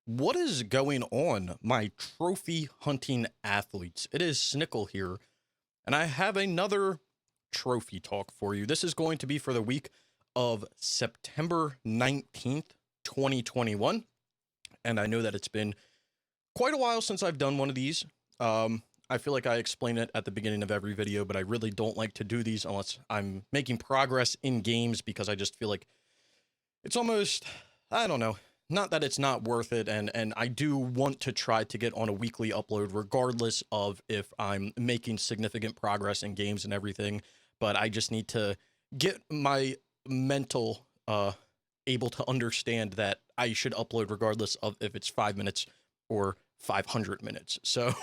What is going on, my trophy hunting athletes? It is Snickel here, and I have another trophy talk for you. This is going to be for the week of September 19th, 2021. And I know that it's been quite a while since I've done one of these. I feel like I explain it at the beginning of every video, but I really don't like to do these unless I'm making progress in games because I just feel like it's almost, I don't know, not that it's not worth it, and I do want to try to get on a weekly upload regardless of if I'm making significant progress in games and everything, but I just need to get my mental able to understand that I should upload regardless of if it's 5 minutes or 500 minutes. So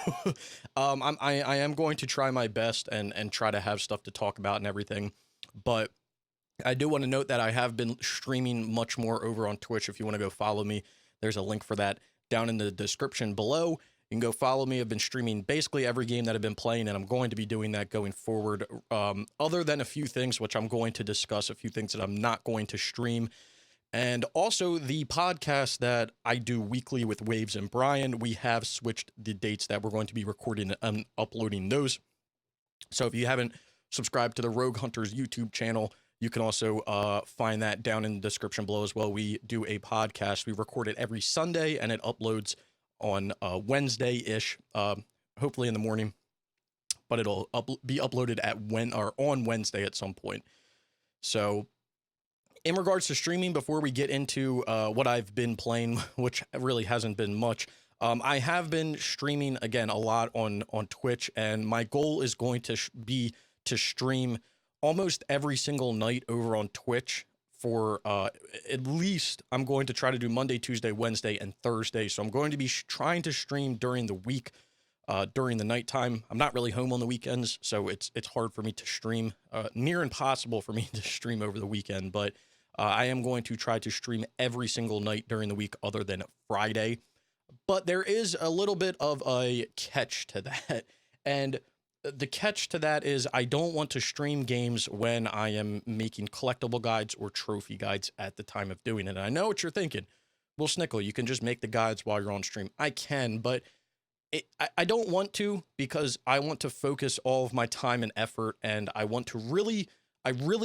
I am going to try my best and try to have stuff to talk about and everything, but I do want to note that I have been streaming much more over on Twitch. If you want to go follow me, there's a link for that down in the description below. You can go follow me. I've been streaming basically every game that I've been playing, and I'm going to be doing that going forward. Other than a few things, which I'm going to discuss, a few things that I'm not going to stream. And also the podcast that I do weekly with Waves and Brian, we have switched the dates that we're going to be recording and uploading those. So if you haven't subscribed to the Rogue Hunters YouTube channel, you can also find that down in the description below as well. We do a podcast. We record it every Sunday, and it uploads on Wednesday-ish, hopefully in the morning. But it'll be uploaded on Wednesday at some point. So in regards to streaming, before we get into what I've been playing, which really hasn't been much, I have been streaming, again, a lot on Twitch, and my goal is going to be to stream almost every single night over on Twitch for at least, I'm going to try to do Monday, Tuesday, Wednesday, and Thursday. So I'm going to be trying to stream during the week, during the nighttime. I'm not really home on the weekends, so it's hard for me to stream, near impossible for me to stream over the weekend. But I am going to try to stream every single night during the week other than Friday. But there is a little bit of a catch to that. And the catch to that is I don't want to stream games when I am making collectible guides or trophy guides at the time of doing it. And I know what you're thinking. Well, Snickel, you can just make the guides while you're on stream. I can, but I don't want to, because I want to focus all of my time and effort, and I really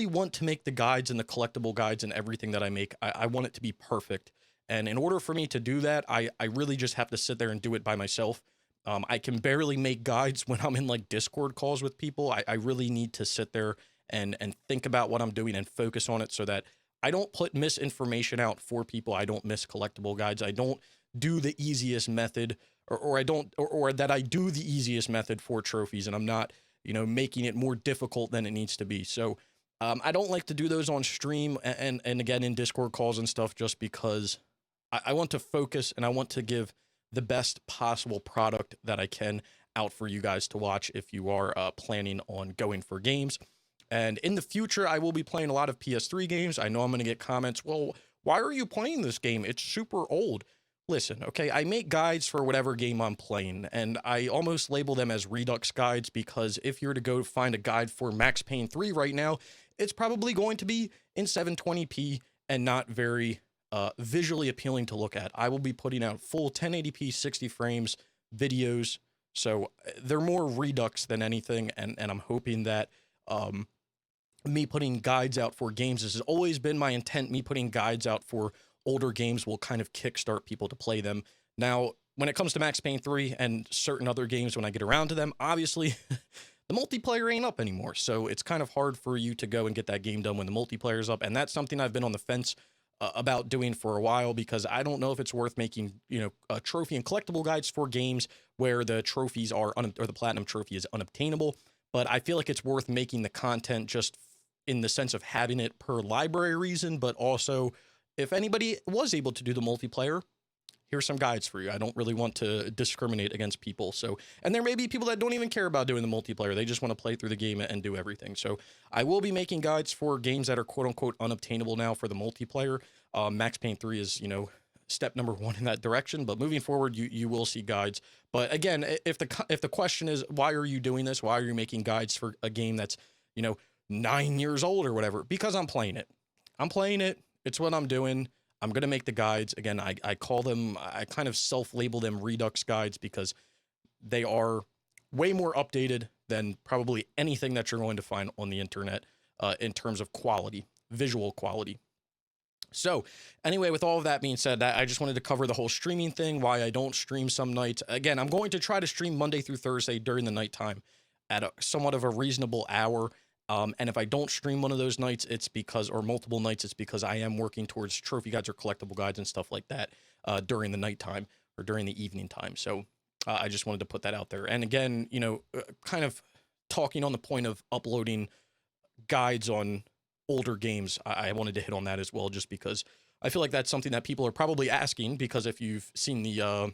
want to make the guides and the collectible guides and everything that I make. I want it to be perfect. And in order for me to do that, I really just have to sit there and do it by myself. I can barely make guides when I'm in like Discord calls with people. I really need to sit there and think about what I'm doing and focus on it so that I don't put misinformation out for people. I don't miss collectible guides. I don't do the easiest method, or that I do the easiest method for trophies, and I'm not, making it more difficult than it needs to be. So I don't like to do those on stream and again in Discord calls and stuff, just because I want to focus and I want to give the best possible product that I can out for you guys to watch if you are planning on going for games. And in the future, I will be playing a lot of PS3 games. I know I'm going to get comments, well, why are you playing this game? It's super old. Listen, okay, I make guides for whatever game I'm playing, and I almost label them as Redux guides, because if you're to go find a guide for Max Payne 3 right now, it's probably going to be in 720p and not very visually appealing to look at. I will be putting out full 1080p 60 frames videos, so they're more Redux than anything, and I'm hoping that me putting guides out for games, this has always been my intent, me putting guides out for older games will kind of kickstart people to play them. Now, when it comes to Max Payne 3 and certain other games, when I get around to them, obviously the multiplayer ain't up anymore, so it's kind of hard for you to go and get that game done when the multiplayer's up, and that's something I've been on the fence about doing for a while, because I don't know if it's worth making, a trophy and collectible guides for games where the trophies are, or the platinum trophy is unobtainable. But I feel like it's worth making the content just in the sense of having it per library reason, but also if anybody was able to do the multiplayer, here's some guides for you. I don't really want to discriminate against people. So, and there may be people that don't even care about doing the multiplayer. They just want to play through the game and do everything. So I will be making guides for games that are quote unquote unobtainable now for the multiplayer. Max Payne 3 is, step number one in that direction, but moving forward, you will see guides. But again, if the question is, why are you doing this? Why are you making guides for a game that's, 9 years old or whatever? Because I'm playing it. It's what I'm doing. I'm going to make the guides. Again, I call them, I kind of self-label them Redux guides because they are way more updated than probably anything that you're going to find on the internet in terms of quality, visual quality. So anyway, with all of that being said, I just wanted to cover the whole streaming thing, why I don't stream some nights. Again, I'm going to try to stream Monday through Thursday during the nighttime at somewhat of a reasonable hour. And if I don't stream one of those nights, it's because, or multiple nights, it's because I am working towards trophy guides or collectible guides and stuff like that during the nighttime or during the evening time. So I just wanted to put that out there. And again, kind of talking on the point of uploading guides on older games, I wanted to hit on that as well, just because I feel like that's something that people are probably asking, because if you've seen the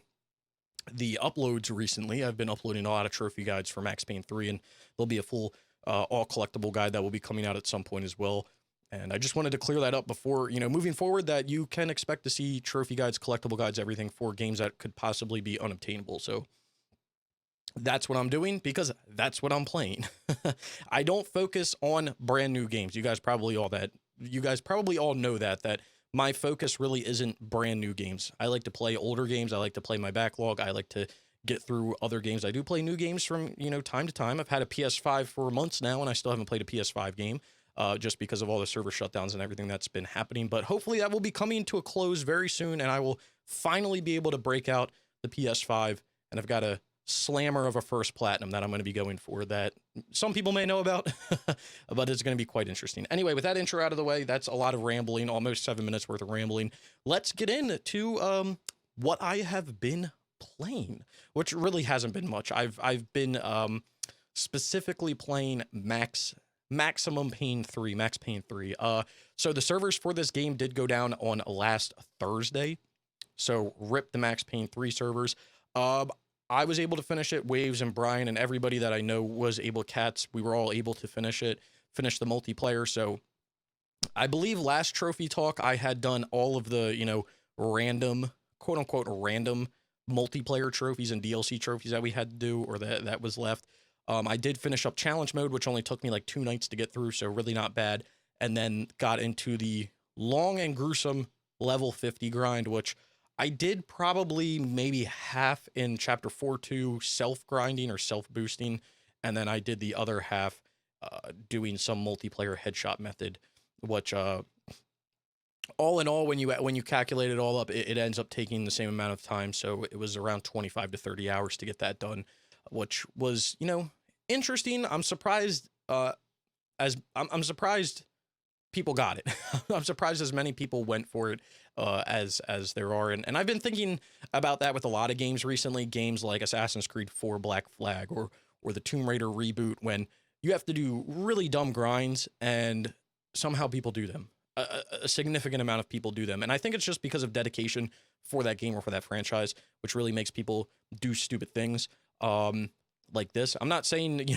uploads recently, I've been uploading a lot of trophy guides for Max Payne 3, and there'll be a full all collectible guide that will be coming out at some point as well. And I just wanted to clear that up before, moving forward, that you can expect to see trophy guides, collectible guides, everything for games that could possibly be unobtainable. So that's what I'm doing, because that's what I'm playing. I don't focus on brand new games. You guys probably all know that my focus really isn't brand new games. I like to play older games. I like to play my backlog. I like to get through other games. I do play new games from, time to time. I've had a PS5 for months now, and I still haven't played a PS5 game, just because of all the server shutdowns and everything that's been happening. But hopefully that will be coming to a close very soon, and I will finally be able to break out the PS5. And I've got a slammer of a first platinum that I'm going to be going for that some people may know about, but it's going to be quite interesting. Anyway, with that intro out of the way, that's a lot of rambling, almost 7 minutes worth of rambling. Let's get into what I have been playing, which really hasn't been much. I've been specifically playing Max Payne 3. So the servers for this game did go down on last Thursday. So rip the Max Payne 3 servers. I was able to finish it. Waves and Brian and everybody that I know was able. Cats, we were all able to finish the multiplayer. So I believe last trophy talk I had done all of the, random, quote unquote, random multiplayer trophies and DLC trophies that we had to do, or that was left. I did finish up challenge mode, which only took me like 2 nights to get through, so really not bad. And then got into the long and gruesome level 50 grind, which I did probably maybe half in chapter 4.2 self-grinding or self-boosting, and then I did the other half doing some multiplayer headshot method, which all in all, when you calculate it all up, it ends up taking the same amount of time. So it was around 25 to 30 hours to get that done, which was, interesting. I'm surprised I'm surprised people got it. I'm surprised as many people went for it as there are. And I've been thinking about that with a lot of games recently, games like Assassin's Creed 4 Black Flag or the Tomb Raider reboot, when you have to do really dumb grinds and somehow people do them. A significant amount of people do them. And I think it's just because of dedication for that game or for that franchise, which really makes people do stupid things. Like this. I'm not saying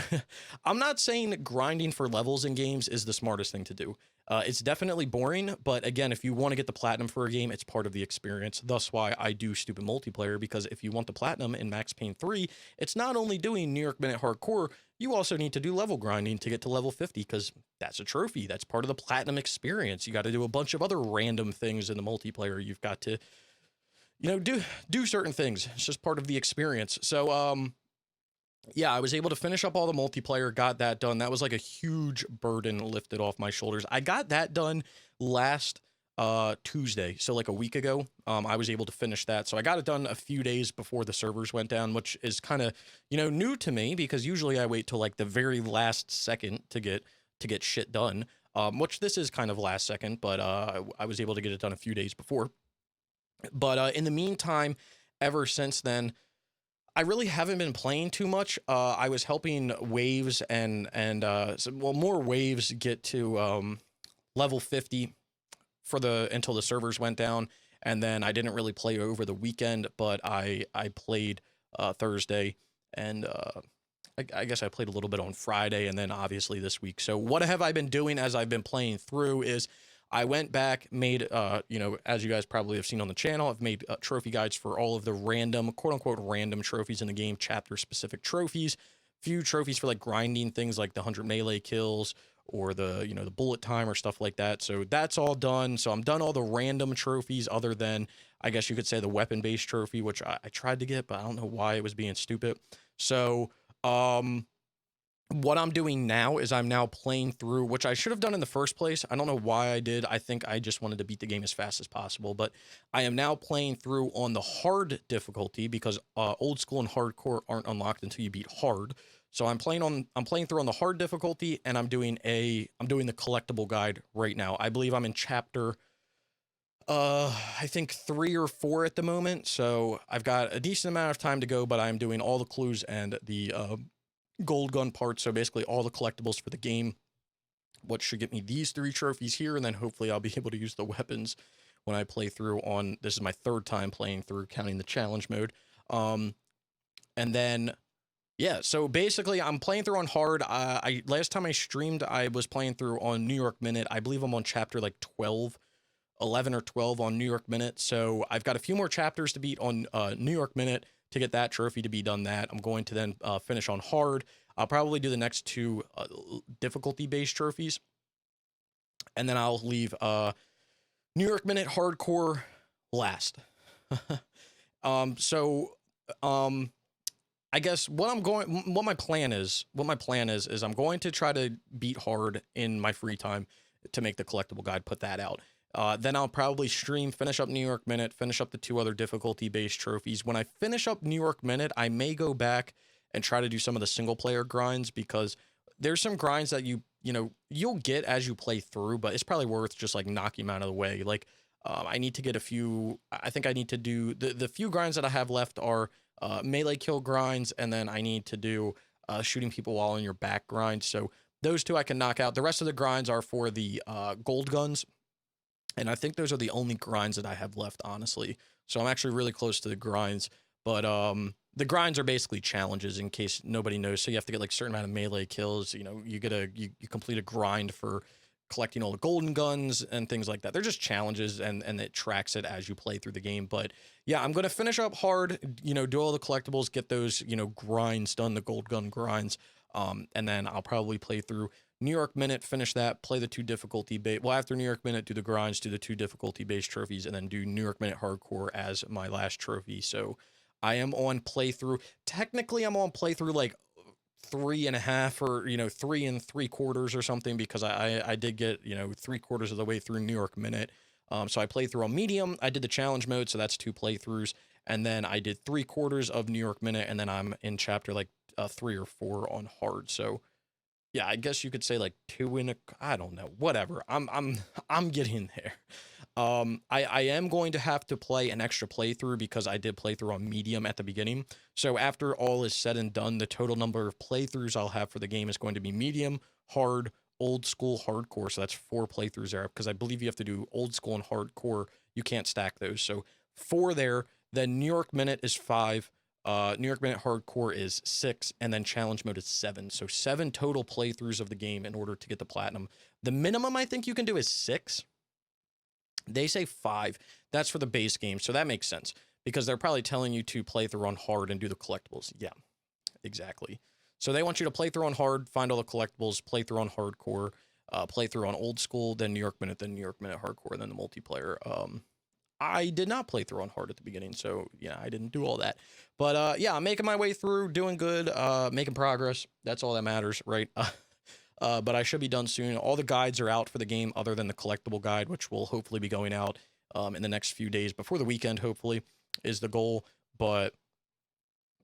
grinding for levels in games is the smartest thing to do. It's definitely boring, but again, if you want to get the platinum for a game, it's part of the experience. Thus why I do stupid multiplayer, because if you want the platinum in Max Payne 3, it's not only doing New York Minute Hardcore, you also need to do level grinding to get to level 50, because that's a trophy. That's part of the platinum experience. You got to do a bunch of other random things in the multiplayer. You've got to, do certain things. It's just part of the experience. So, yeah, I was able to finish up all the multiplayer, got that done. That was like a huge burden lifted off my shoulders. I got that done last Tuesday, so like a week ago. I was able to finish that. So I got it done a few days before the servers went down, which is kind of, new to me, because usually I wait till like the very last second to get shit done. Which this is kind of last second, but I was able to get it done a few days before. But in the meantime, ever since then, I really haven't been playing too much. I was helping Waves and more Waves get to level 50 until the servers went down, and then I didn't really play over the weekend, but I played Thursday, and I guess I played a little bit on Friday, and then obviously this week. So what have I been doing as I've been playing through is I went back, made, as you guys probably have seen on the channel, I've made trophy guides for all of the random, quote unquote, random trophies in the game, chapter specific trophies, few trophies for like grinding things like the 100 melee kills or the, you know, the bullet time or stuff like that. So that's all done. So I'm done all the random trophies other than, I guess you could say, the weapon-based trophy, which I tried to get, but I don't know why it was being stupid. So, what I'm doing now is I'm now playing through, which I should have done in the first place. I don't know why I did. I think I just wanted to beat the game as fast as possible, but I am now playing through on the hard difficulty because old school and hardcore aren't unlocked until you beat hard. So I'm playing through on the hard difficulty, and I'm doing the collectible guide right now. I believe I'm in chapter I think 3 or 4 at the moment. So I've got a decent amount of time to go, but I'm doing all the clues and the gold gun part, so basically all the collectibles for the game, what should get me these 3 trophies here, and then hopefully I'll be able to use the weapons when I play through on, this is my 3rd time playing through, counting the challenge mode. And then, yeah, so basically I'm playing through on hard. Last time I streamed, I was playing through on New York Minute. I believe I'm on chapter like 11 or 12 on New York Minute, so I've got a few more chapters to beat on New York Minute to get that trophy to be done. That I'm going to then finish on hard. I'll probably do the next 2 difficulty-based trophies, and then I'll leave New York Minute hardcore last. I guess what my plan is I'm going to try to beat hard in my free time to make the collectible guide, put that out. Then I'll probably stream, finish up New York Minute, finish up the 2 other difficulty-based trophies. When I finish up New York Minute, I may go back and try to do some of the single-player grinds, because there's some grinds that you'll get as you play through, but it's probably worth just, like, knocking them out of the way. Like, I need to get a few... I think I need to do... The few grinds that I have left are melee kill grinds, and then I need to do shooting people while on your back grind. So those 2 I can knock out. The rest of the grinds are for the gold guns. And I think those are the only grinds that I have left, honestly. So I'm actually really close to the grinds. But the grinds are basically challenges, in case nobody knows. So you have to get like a certain amount of melee kills. You know, you complete a grind for collecting all the golden guns and things like that. They're just challenges, and it tracks it as you play through the game. But yeah, I'm going to finish up hard, do all the collectibles, get those, grinds done, the gold gun grinds. And then I'll probably play through New York Minute, finish that, play the 2 difficulty-based... Well, after New York Minute, do the grinds, do the 2 difficulty-based trophies, and then do New York Minute Hardcore as my last trophy. So I am on playthrough... Technically, I'm on playthrough, like, 3.5 or, 3 3/4 or something, because I did get, 3/4 of the way through New York Minute. So I played through on medium. I did the challenge mode, so that's 2 playthroughs. And then I did 3/4 of New York Minute, and then I'm in chapter, like, 3 or 4 on hard. So yeah, I guess you could say like 2 I don't know, whatever. I'm getting there. I am going to have to play an extra playthrough, because I did play through on medium at the beginning. So after all is said and done, the total number of playthroughs I'll have for the game is going to be medium, hard, old school, hardcore. So that's 4 playthroughs there, because I believe you have to do old school and hardcore. You can't stack those. So 4 there. Then New York Minute is 5. New York Minute Hardcore is 6, and then Challenge Mode is 7. So 7 total playthroughs of the game in order to get the platinum. The minimum I think you can do is 6. They say 5. That's for the base game, so that makes sense, because they're probably telling you to play through on hard and do the collectibles. Yeah, exactly. So they want you to play through on hard, find all the collectibles, play through on hardcore, play through on old school, then New York Minute, then New York Minute Hardcore, and then the multiplayer. I did not play through on hard at the beginning, so yeah, I didn't do all that. But yeah, I'm making my way through, doing good, making progress. That's all that matters, right? But I should be done soon. All the guides are out for the game, other than the collectible guide, which will hopefully be going out in the next few days, before the weekend, hopefully, is the goal. But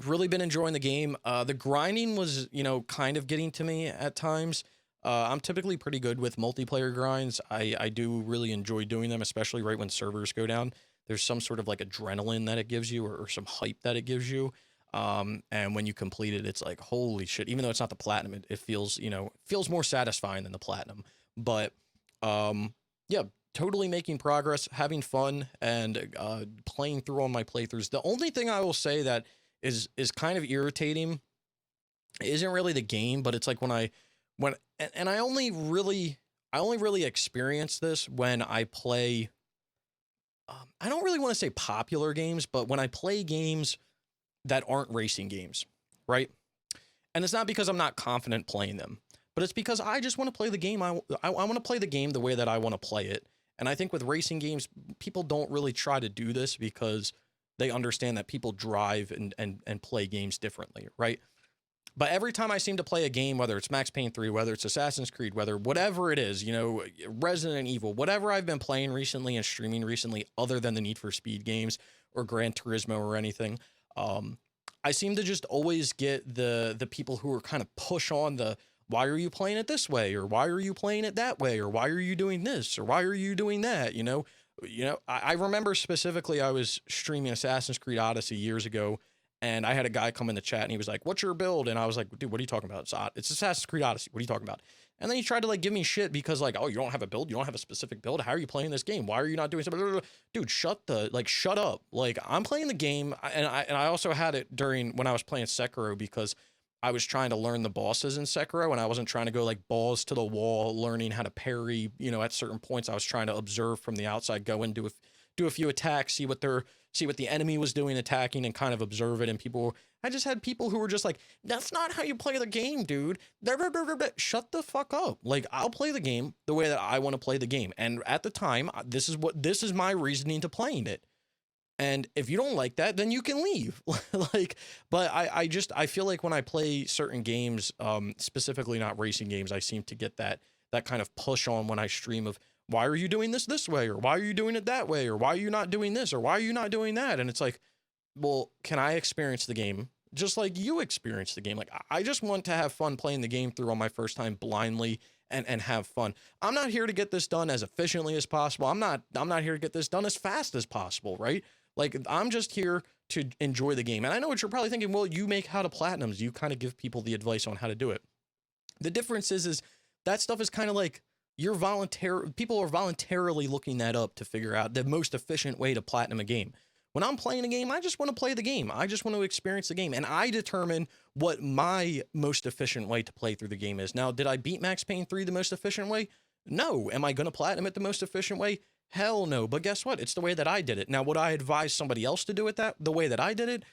really been enjoying the game. The grinding was, kind of getting to me at times. I'm typically pretty good with multiplayer grinds. I do really enjoy doing them, especially right when servers go down. There's some sort of like adrenaline that it gives you, or some hype that it gives you. And when you complete it, it's like, holy shit, even though it's not the platinum, it feels, feels more satisfying than the platinum. But, yeah, totally making progress, having fun, and, playing through all my playthroughs. The only thing I will say that is kind of irritating isn't really the game, but it's like I only really experience this when I play, I don't really want to say popular games, but when I play games that aren't racing games, right? And it's not because I'm not confident playing them, but it's because I just want to play the game. I want to play the game the way that I want to play it. And I think with racing games, people don't really try to do this because they understand that people drive and play games differently, right? But every time I seem to play a game, whether it's Max Payne 3, whether it's Assassin's Creed, whatever it is, Resident Evil, whatever I've been playing recently and streaming recently, other than the Need for Speed games or Gran Turismo or anything, I seem to just always get the people who are kind of push on the, why are you playing it this way? Or why are you playing it that way? Or why are you doing this? Or why are you doing that? I remember specifically I was streaming Assassin's Creed Odyssey years ago, and I had a guy come in the chat and he was like, what's your build? And I was like, dude, what are you talking about? It's Assassin's Creed Odyssey. What are you talking about? And then he tried to like give me shit because like, oh, you don't have a build. You don't have a specific build. How are you playing this game? Why are you not doing something? Dude, shut up. Like, I'm playing the game. And I also had it during when I was playing Sekiro, because I was trying to learn the bosses in Sekiro, and I wasn't trying to go like balls to the wall, learning how to parry, at certain points. I was trying to observe from the outside, go in, do a few attacks, see what the enemy was doing attacking, and kind of observe it. And I just had people who were just like, that's not how you play the game, dude. Shut the fuck up. Like, I'll play the game the way that I want to play the game. And at the time, this is my reasoning to playing it. And if you don't like that, then you can leave. But I feel like when I play certain games, specifically not racing games, I seem to get that kind of push on when I stream of, why are you doing this way? Or why are you doing it that way? Or why are you not doing this? Or why are you not doing that? And it's like, well, can I experience the game just like you experience the game? Like, I just want to have fun playing the game through on my first time blindly and have fun. I'm not here to get this done as efficiently as possible. I'm not here to get this done as fast as possible, right? Like, I'm just here to enjoy the game. And I know what you're probably thinking, well, you make how to platinums. You kind of give people the advice on how to do it. The difference is that stuff is kind of like, people are voluntarily looking that up to figure out the most efficient way to platinum a game. When I'm playing a game, I just want to play the game. I just want to experience the game. And I determine what my most efficient way to play through the game is. Now, did I beat Max Payne 3 the most efficient way? No. Am I going to platinum it the most efficient way? Hell no. But guess what? It's the way that I did it. Now, would I advise somebody else to do it the way that I did it?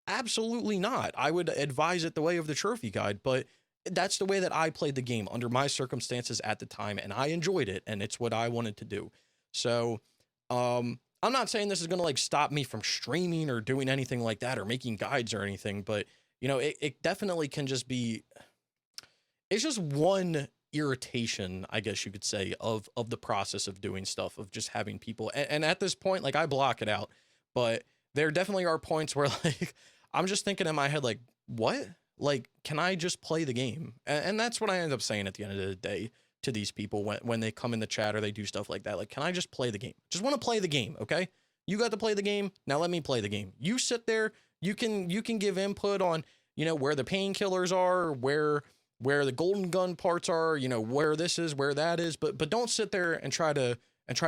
Absolutely not. I would advise it the way of the trophy guide, but that's the way that I played the game under my circumstances at the time, and I enjoyed it, and it's what I wanted to do. So, I'm not saying this is going to like stop me from streaming or doing anything like that or making guides or anything, but it definitely can just be, it's just one irritation, I guess you could say, of the process of doing stuff, of just having people. And at this point, like, I block it out, but there definitely are points where like, I'm just thinking in my head, like, what? Like, can I just play the game? And that's what I end up saying at the end of the day to these people when they come in the chat or they do stuff like that. Like, can I just play the game? Just want to play the game, okay? You got to play the game. Now let me play the game. You sit there. You can give input on, where the painkillers are, where the golden gun parts are, where this is, where that is. But don't sit there and try to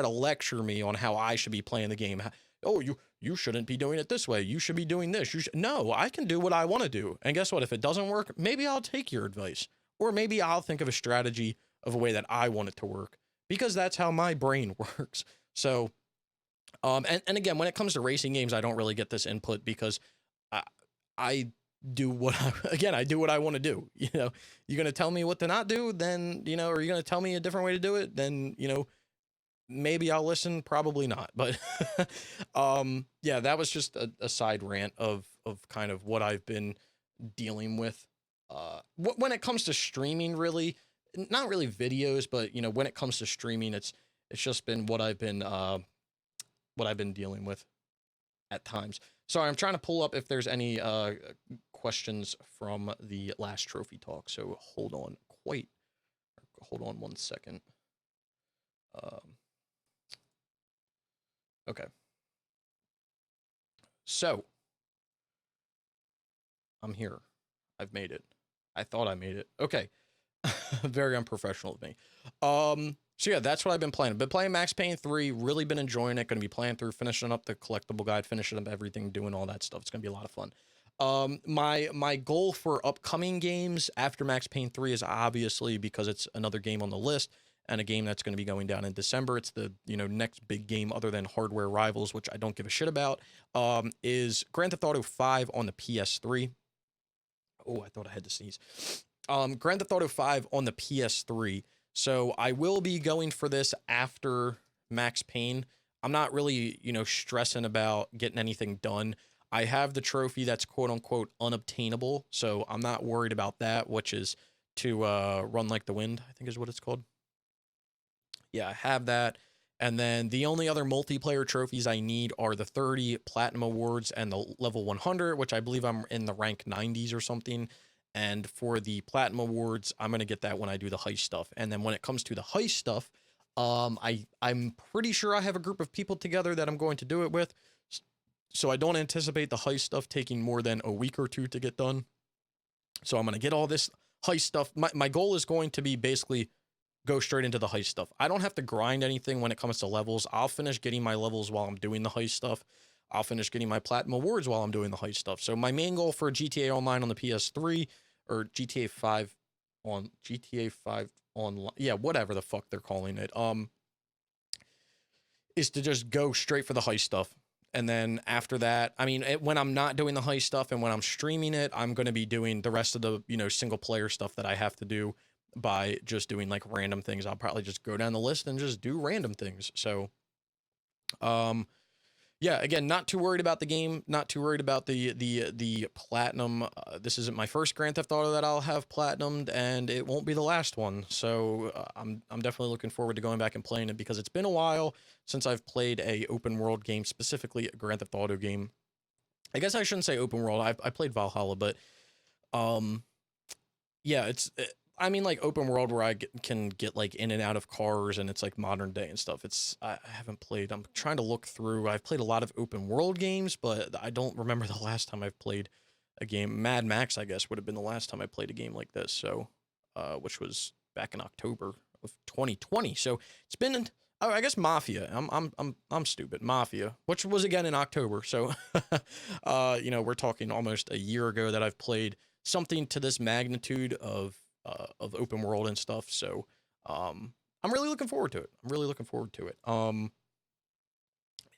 lecture me on how I should be playing the game. Oh, you shouldn't be doing it this way. You should be doing this. No, I can do what I want to do. And guess what? If it doesn't work, maybe I'll take your advice, or maybe I'll think of a strategy of a way that I want it to work, because that's how my brain works. So, and again, when it comes to racing games, I don't really get this input because I do what I do what I want to do. You're going to tell me what to not do, then, or you're going to tell me a different way to do it, then, maybe I'll listen, probably not. But yeah, that was just a side rant of kind of what I've been dealing with when it comes to streaming. Really, not really videos, but when it comes to streaming, it's just been what I've been dealing with at times. Sorry, I'm trying to pull up if there's any questions from the last trophy talk. So hold on one second. Okay. So I'm here. I've made it. I thought I made it. Okay. Very unprofessional of me. So yeah, that's what I've been playing. I've been playing Max Payne 3, really been enjoying it. Going to be playing through, finishing up the collectible guide, finishing up everything, doing all that stuff. It's going to be a lot of fun. My goal for upcoming games after Max Payne 3 is obviously, because it's another game on the list and a game that's going to be going down in December. It's the, next big game other than Hardware Rivals, which I don't give a shit about, is Grand Theft Auto 5 on the PS3. Oh, I thought I had to sneeze. Grand Theft Auto 5 on the PS3. So I will be going for this after Max Payne. I'm not really, stressing about getting anything done. I have the trophy that's quote unquote unobtainable, so I'm not worried about that, which is to run like the wind, I think is what it's called. Yeah, I have that. And then the only other multiplayer trophies I need are the 30 platinum awards and the level 100, which I believe I'm in the rank 90s or something. And for the platinum awards, I'm going to get that when I do the heist stuff. And then when it comes to the heist stuff, I'm pretty sure I have a group of people together that I'm going to do it with. So I don't anticipate the heist stuff taking more than a week or two to get done. So I'm going to get all this heist stuff. My goal is going to be basically go straight into the heist stuff. I don't have to grind anything when it comes to levels. I'll finish getting my levels while I'm doing the heist stuff. I'll finish getting my platinum awards while I'm doing the heist stuff. So my main goal for GTA Online on the PS3 or GTA 5 on GTA 5 online, yeah, whatever the fuck they're calling it, is to just go straight for the heist stuff. And then after that, I mean, when I'm not doing the heist stuff and when I'm streaming it, I'm going to be doing the rest of the, single player stuff that I have to do by just doing like random things. I'll probably just go down the list and just do random things. So, yeah, again, not too worried about the game, not too worried about the platinum. This isn't my first Grand Theft Auto that I'll have platinumed, and it won't be the last one. So I'm definitely looking forward to going back and playing it because it's been a while since I've played a open world game, specifically a Grand Theft Auto game. I guess I shouldn't say open world. I played Valhalla, but yeah, I mean, like open world where can get like in and out of cars and it's like modern day and stuff. I haven't played. I'm trying to look through. I've played a lot of open world games, but I don't remember the last time I've played a game. Mad Max, I guess, would have been the last time I played a game like this. So, which was back in October of 2020. So it's been. Oh, I guess Mafia. I'm stupid. Mafia, which was again in October. So, we're talking almost a year ago that I've played something to this magnitude of open world and stuff. So, I'm really looking forward to it.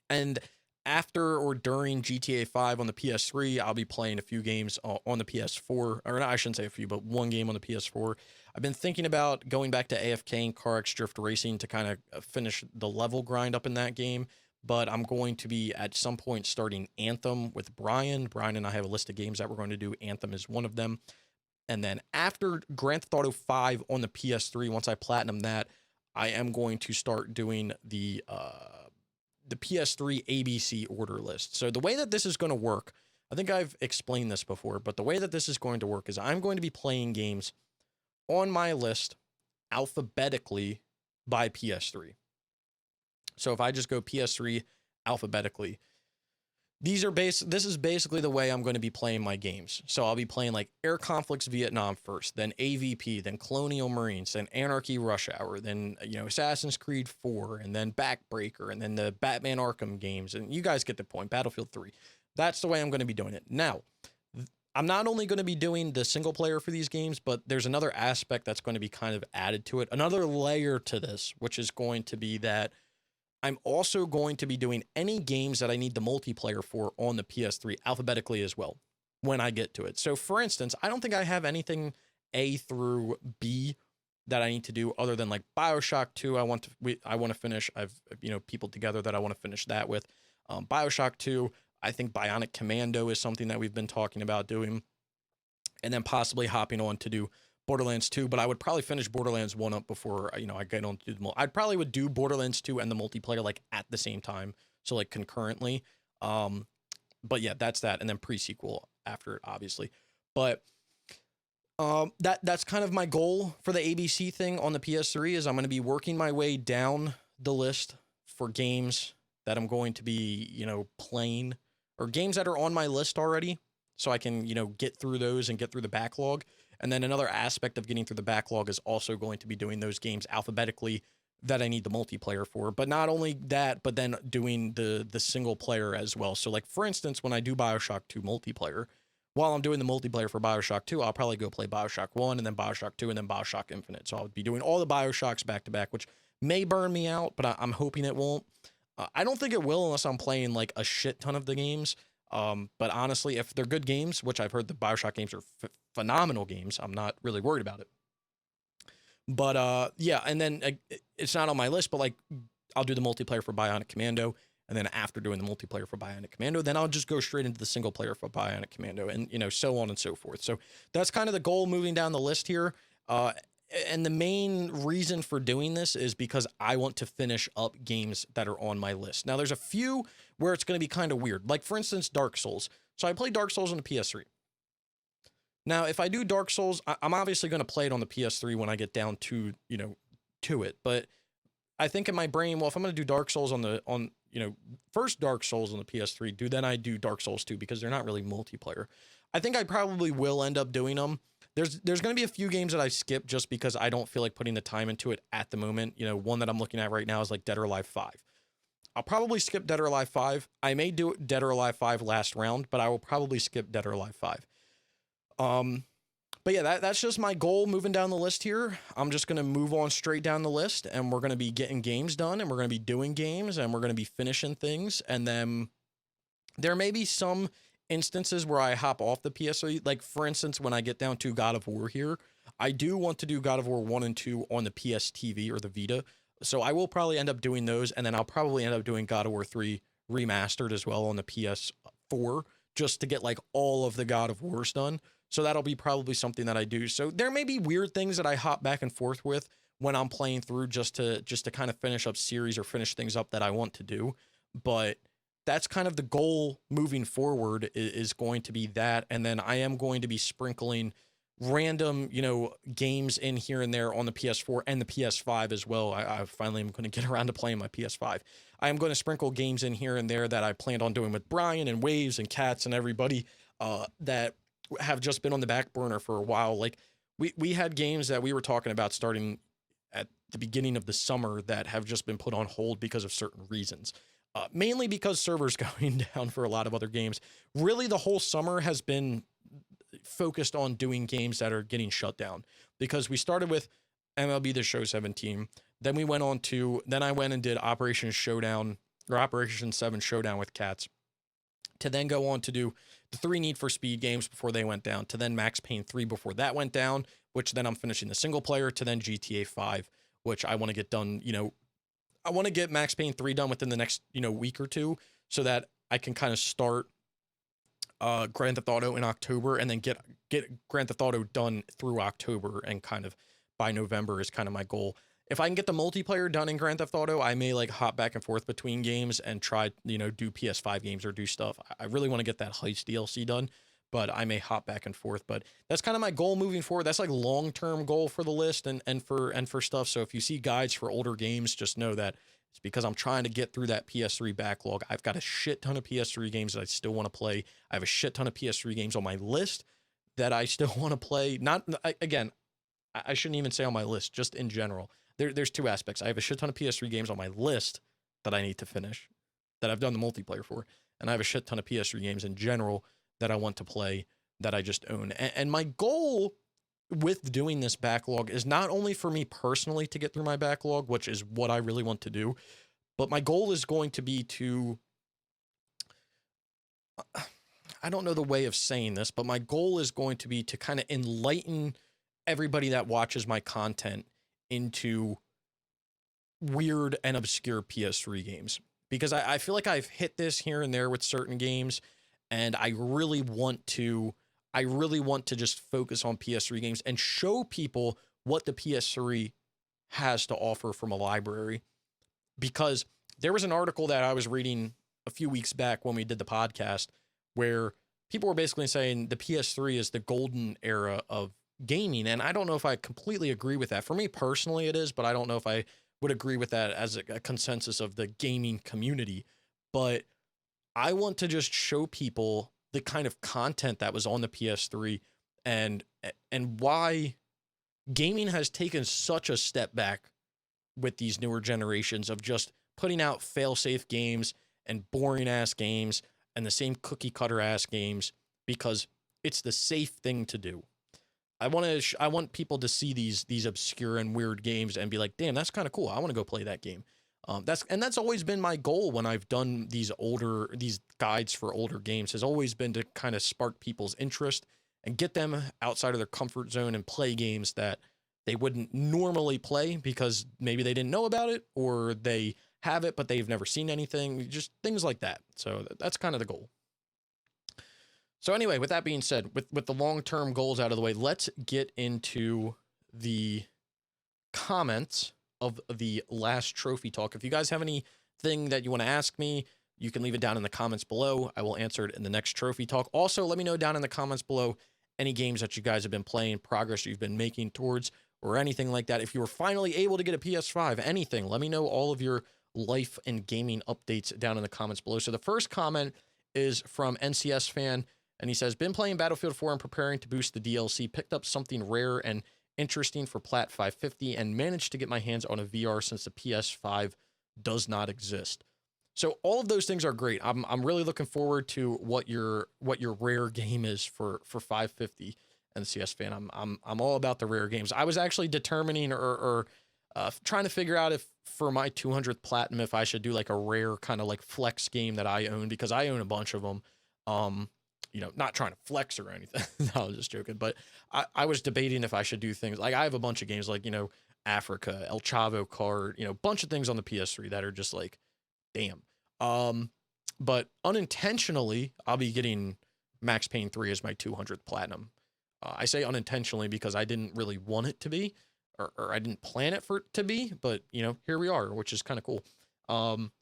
And after or during GTA 5 on the PS3, I'll be playing a few games on the PS4, or I shouldn't say a few, but one game on the PS4. I've been thinking about going back to AFK and Car X Drift Racing to kind of finish the level grind up in that game. But I'm going to be at some point starting Anthem with Brian. Brian and I have a list of games that we're going to do. Anthem is one of them. And then after Grand Theft Auto 5 on the PS3, once I platinum that, I am going to start doing the PS3 ABC order list. So the way that this is going to work, I think I've explained this before, but the way that this is going to work is I'm going to be playing games on my list alphabetically by PS3. So if I just go PS3 alphabetically, this is basically the way I'm going to be playing my games. So I'll be playing like Air Conflicts Vietnam first, then AVP, then Colonial Marines, then Anarchy Rush Hour, then, Assassin's Creed 4, and then Backbreaker, and then the Batman Arkham games. And you guys get the point, Battlefield 3. That's the way I'm going to be doing it. Now, I'm not only going to be doing the single player for these games, but there's another aspect that's going to be kind of added to it. Another layer to this, which is going to be that I'm also going to be doing any games that I need the multiplayer for on the PS3 alphabetically as well when I get to it. So for instance, I don't think I have anything A through B that I need to do other than like BioShock 2. I want to finish. I've, people together that I want to finish that with. BioShock 2, I think Bionic Commando is something that we've been talking about doing, and then possibly hopping on to do Borderlands 2, but I would probably finish Borderlands 1 up before, I get on to the I'd probably would do Borderlands 2 and the multiplayer like at the same time, so like concurrently. But yeah, that's that, and then pre-sequel after it, obviously. But that's kind of my goal for the ABC thing on the PS3 is I'm going to be working my way down the list for games that I'm going to be, playing, or games that are on my list already, so I can, get through those and get through the backlog. And then another aspect of getting through the backlog is also going to be doing those games alphabetically that I need the multiplayer for. But not only that, but then doing the single player as well. So like, for instance, when I do BioShock 2 multiplayer, while I'm doing the multiplayer for BioShock 2, I'll probably go play BioShock 1 and then BioShock 2 and then BioShock Infinite. So I'll be doing all the BioShocks back to back, which may burn me out, but I'm hoping it won't. I don't think it will unless I'm playing like a shit ton of the games. But honestly, if they're good games, which I've heard the BioShock games are phenomenal games, I'm not really worried about it. But yeah, and then it's not on my list, but like I'll do the multiplayer for Bionic Commando, and then after doing the multiplayer for Bionic Commando, then I'll just go straight into the single player for Bionic Commando, and so on and so forth. So that's kind of the goal moving down the list here. And the main reason for doing this is because I want to finish up games that are on my list. Now, there's a few where it's going to be kind of weird. Like, for instance, Dark Souls. So I played Dark Souls on the PS3. Now, if I do Dark Souls, I'm obviously going to play it on the PS3 when I get down to, to it. But I think in my brain, well, if I'm going to do Dark Souls first Dark Souls on the PS3, then I do Dark Souls 2 because they're not really multiplayer. I think I probably will end up doing them. There's going to be a few games that I skip just because I don't feel like putting the time into it at the moment. One that I'm looking at right now is like Dead or Alive 5. I'll probably skip Dead or Alive 5. I may do Dead or Alive 5 last round, but I will probably skip Dead or Alive 5. But yeah, that's just my goal moving down the list here. I'm just going to move on straight down the list, and we're going to be getting games done, and we're going to be doing games, and we're going to be finishing things. And then there may be some instances where I hop off the PS3. Like, for instance, when I get down to God of War here, I do want to do God of War 1 and 2 on the PS TV or the Vita. So I will probably end up doing those, and then I'll probably end up doing God of War 3 remastered as well on the PS4, just to get like all of the God of Wars done. So that'll be probably something that I do. So there may be weird things that I hop back and forth with when I'm playing through just to kind of finish up series or finish things up that I want to do. But that's kind of the goal moving forward, is going to be that. And then I am going to be sprinkling random, games in here and there on the PS4 and the PS5 as well. I finally am going to get around to playing my PS5. I am going to sprinkle games in here and there that I planned on doing with Brian and Waves and Cats and everybody that have just been on the back burner for a while. Like we had games that we were talking about starting at the beginning of the summer that have just been put on hold because of certain reasons. Mainly because servers going down for a lot of other games. Really, the whole summer has been focused on doing games that are getting shut down, because we started with MLB The Show 17. Then we went on to, then I went and did Operation 7 Showdown with Cats, to then go on to do the 3 Need for Speed games before they went down, to then Max Payne 3 before that went down, which then I'm finishing the single player, to then GTA 5, which I want to get done, I want to get Max Payne 3 done within the next, week or two, so that I can kind of start Grand Theft Auto in October, and then get Grand Theft Auto done through October, and kind of by November is kind of my goal. If I can get the multiplayer done in Grand Theft Auto, I may like hop back and forth between games and try, do PS5 games or do stuff. I really want to get that Heist DLC done, but I may hop back and forth. But that's kind of my goal moving forward. That's like long-term goal for the list and for stuff. So if you see guides for older games, just know that it's because I'm trying to get through that PS3 backlog. I've got a shit ton of PS3 games that I still want to play. I have a shit ton of PS3 games on my list that I still want to play. I shouldn't even say on my list, just in general. There's 2 aspects. I have a shit ton of PS3 games on my list that I need to finish, that I've done the multiplayer for. And I have a shit ton of PS3 games in general that I want to play, that I just own. And my goal with doing this backlog is not only for me personally to get through my backlog, which is what I really want to do, but my goal is going to be to, I don't know the way of saying this, but my goal is going to be to kind of enlighten everybody that watches my content into weird and obscure PS3 games, because I feel like I've hit this here and there with certain games, and I really want to just focus on PS3 games and show people what the PS3 has to offer from a library. Because there was an article that I was reading a few weeks back when we did the podcast, where people were basically saying the PS3 is the golden era of gaming. And I don't know if I completely agree with that. For me personally, it is, but I don't know if I would agree with that as a consensus of the gaming community. But I want to just show people the kind of content that was on the PS3, and why gaming has taken such a step back with these newer generations of just putting out fail-safe games and boring ass games and the same cookie cutter ass games, because it's the safe thing to do. I want people to see these obscure and weird games and be like, damn, that's kind of cool. I want to go play that game. That's always been my goal when I've done these guides for older games, has always been to kind of spark people's interest and get them outside of their comfort zone and play games that they wouldn't normally play because maybe they didn't know about it or they have it, but they've never seen anything, just things like that. So that's kind of the goal. So anyway, with that being said, with the long-term goals out of the way, let's get into the comments of the last trophy talk. If you guys have anything that you want to ask me, you can leave it down in the comments below. I will answer it in the next trophy talk. Also, let me know down in the comments below any games that you guys have been playing, progress you've been making towards, or anything like that. If you were finally able to get a PS5, anything, let me know all of your life and gaming updates down in the comments below. So the first comment is from NCS Fan, and he says, been playing Battlefield 4 and preparing to boost the DLC, picked up something rare and interesting for Plat 550, and managed to get my hands on a VR since the PS5 does not exist. So all of those things are great. I'm really looking forward to what your rare game is for 550. NCS Fan. I'm all about the rare games. I was actually determining or trying to figure out if for my 200th platinum, if I should do like a rare kind of like flex game that I own, because I own a bunch of them. You know, not trying to flex or anything. No, I was just joking. But I was debating if I should do things like I have a bunch of games like, you know, Africa, El Chavo card, you know, bunch of things on the PS3 that are just like, damn. But unintentionally, I'll be getting Max Payne 3 as my 200th platinum. I say unintentionally because I didn't really want it to be, or I didn't plan it for it to be, but you know, here we are, which is kind of cool.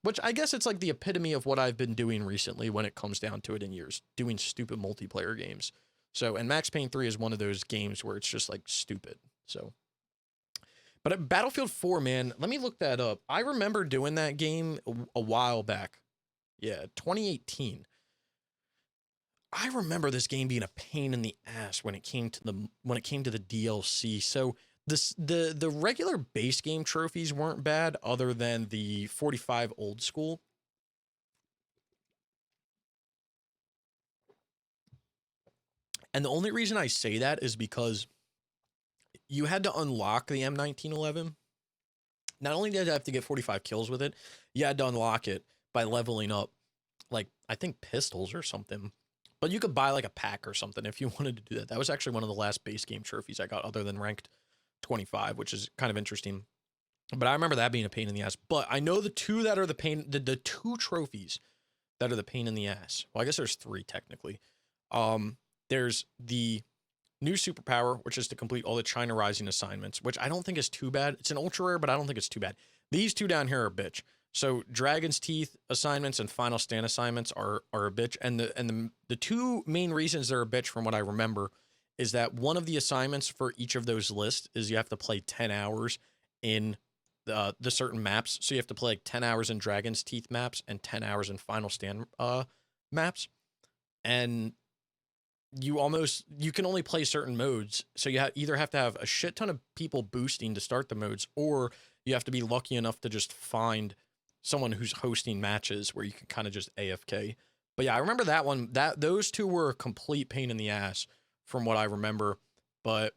Which I guess it's like the epitome of what I've been doing recently when it comes down to it in years, doing stupid multiplayer games. So, and Max Payne 3 is one of those games where it's just like stupid. So, but at Battlefield 4, man, let me look that up. I remember doing that game a while back. Yeah, 2018. I remember this game being a pain in the ass when it came to the DLC. So the regular base game trophies weren't bad, other than the 45 old school. And the only reason I say that is because you had to unlock the M1911. Not only did I have to get 45 kills with it, you had to unlock it by leveling up, like, I think pistols or something. But you could buy like a pack or something if you wanted to do that. That was actually one of the last base game trophies I got other than ranked 25, which is kind of interesting. But I remember that being a pain in the ass. But I know the two that are the pain, the two trophies that are the pain in the ass. Well, I guess there's three technically. There's the new superpower, which is to complete all the China Rising assignments, which I don't think is too bad. It's an ultra rare, but I don't think it's too bad. These two down here are a bitch. So Dragon's Teeth assignments and Final Stand assignments are a bitch. And the two main reasons they're a bitch from what I remember is that one of the assignments for each of those lists is you have to play 10 hours in the certain maps. So you have to play like 10 hours in Dragon's Teeth maps and 10 hours in Final Stand maps. And you can only play certain modes. So you either have to have a shit ton of people boosting to start the modes, or you have to be lucky enough to just find someone who's hosting matches where you can kind of just AFK. But yeah, I remember that one. Those two were a complete pain in the ass from what I remember. But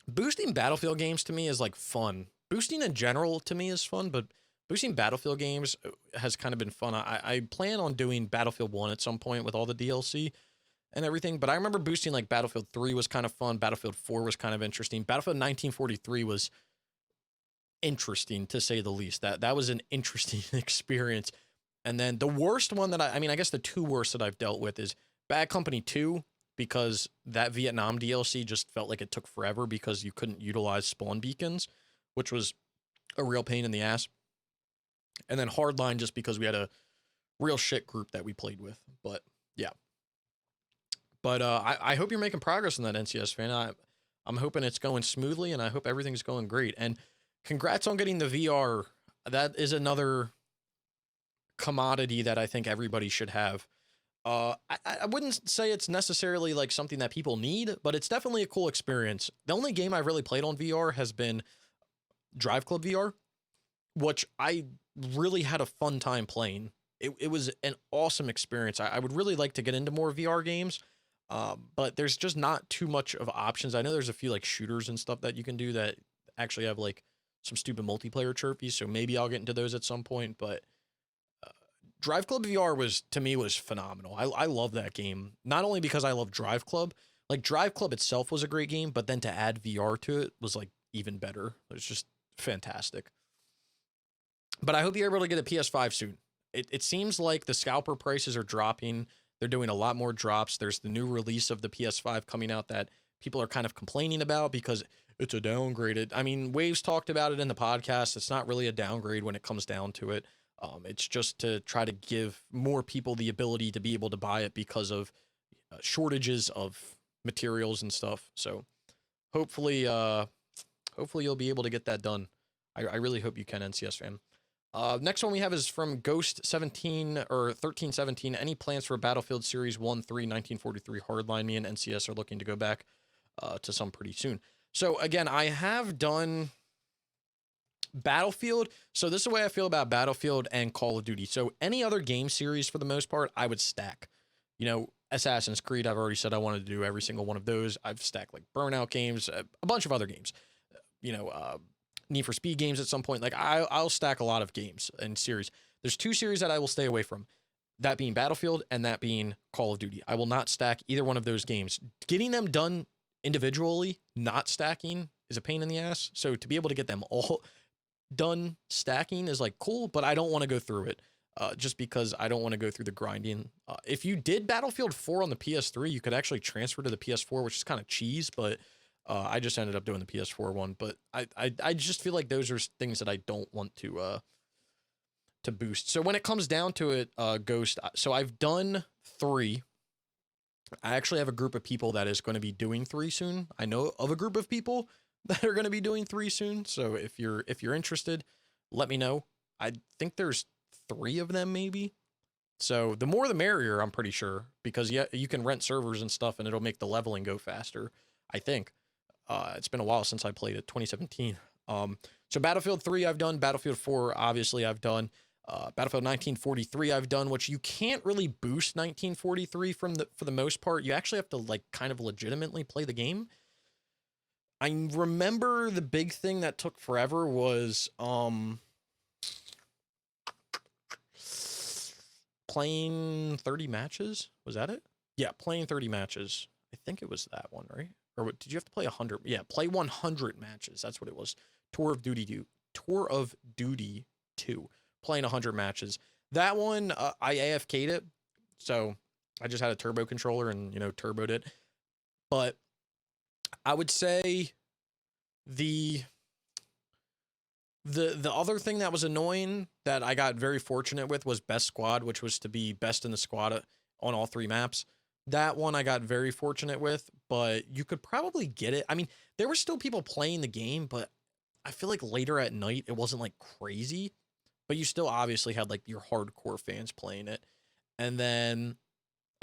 boosting Battlefield games to me is like fun. Boosting in general to me is fun, but boosting Battlefield games has kind of been fun. I plan on doing Battlefield 1 at some point with all the DLC and everything, but I remember boosting like Battlefield 3 was kind of fun. Battlefield 4 was kind of interesting. Battlefield 1943 was interesting to say the least. That was an interesting experience. And then the worst one that I mean, I guess the two worst that I've dealt with is Bad Company 2, because that Vietnam DLC just felt like it took forever because you couldn't utilize spawn beacons, which was a real pain in the ass. And then Hardline just because we had a real shit group that we played with. But yeah. But I hope you're making progress in that, NCS Fan. I'm hoping it's going smoothly, and I hope everything's going great. And congrats on getting the VR. That is another commodity that I think everybody should have. I wouldn't say it's necessarily like something that people need, but it's definitely a cool experience. The only game I've really played on VR has been Drive Club VR, which I really had a fun time playing. It was an awesome experience. I would really like to get into more VR games. But there's just not too much of options. I know there's a few like shooters and stuff that you can do that actually have like some stupid multiplayer trophies. So maybe I'll get into those at some point. But Drive Club VR to me was phenomenal. I love that game. Not only because I love Drive Club, Like Drive Club itself was a great game, but then to add VR to it was like even better. It was just fantastic. But I hope you're able to get a PS5 soon. It seems like the scalper prices are dropping. They're doing a lot more drops. There's the new release of the PS5 coming out that people are kind of complaining about because it's a downgraded. I mean, Waves talked about it in the podcast. It's not really a downgrade when it comes down to it. It's just to try to give more people the ability to be able to buy it because of shortages of materials and stuff. So hopefully, hopefully you'll be able to get that done. I really hope you can, NCS fan. Next one we have is from Ghost 17 or 1317. Any plans for Battlefield Series 1, 3, 1943 Hardline? Me and NCS are looking to go back to some pretty soon. So again, I have done Battlefield. So this is the way I feel about Battlefield and Call of Duty. So any other game series for the most part, I would stack. You know, Assassin's Creed, I've already said I wanted to do every single one of those. I've stacked like Burnout games, a bunch of other games. You know, Need for Speed games at some point. Like I'll stack a lot of games and series. There's two series that I will stay away from. That being Battlefield and that being Call of Duty. I will not stack either one of those games. Getting them done individually, not stacking, is a pain in the ass. So to be able to get them all done stacking is like cool, but I don't want to go through it. Just because I don't want to go through the grinding. If you did Battlefield 4 on the PS3, you could actually transfer to the PS4, which is kind of cheese, but I just ended up doing the PS4 one. But I just feel like those are things that I don't want to boost. So when it comes down to it, Ghost, so I've done 3. I actually have a group of people that is going to be doing 3 soon. I know of a group of people that are going to be doing 3 soon. So if you're interested, let me know. I think there's 3 of them maybe. So the more the merrier, I'm pretty sure, because yeah, you can rent servers and stuff and it'll make the leveling go faster. I think. It's been a while since I played it, 2017. So Battlefield 3 I've done, Battlefield 4 obviously I've done, Battlefield 1943 I've done, which you can't really boost 1943 for the most part. You actually have to like kind of legitimately play the game. I remember the big thing that took forever was playing 30 matches. Was that it? Yeah, playing 30 matches. I think it was that one, right? Or what, did you have to play 100? Yeah, play 100 matches. That's what it was. Tour of Duty 2. Playing 100 matches. That one, I AFK'd it. So I just had a turbo controller and, you know, turboed it. But I would say the other thing that was annoying that I got very fortunate with was best squad, which was to be best in the squad on all 3 maps. That one I got very fortunate with, but you could probably get it. I mean, there were still people playing the game, but I feel like later at night, it wasn't like crazy, but you still obviously had like your hardcore fans playing it. And then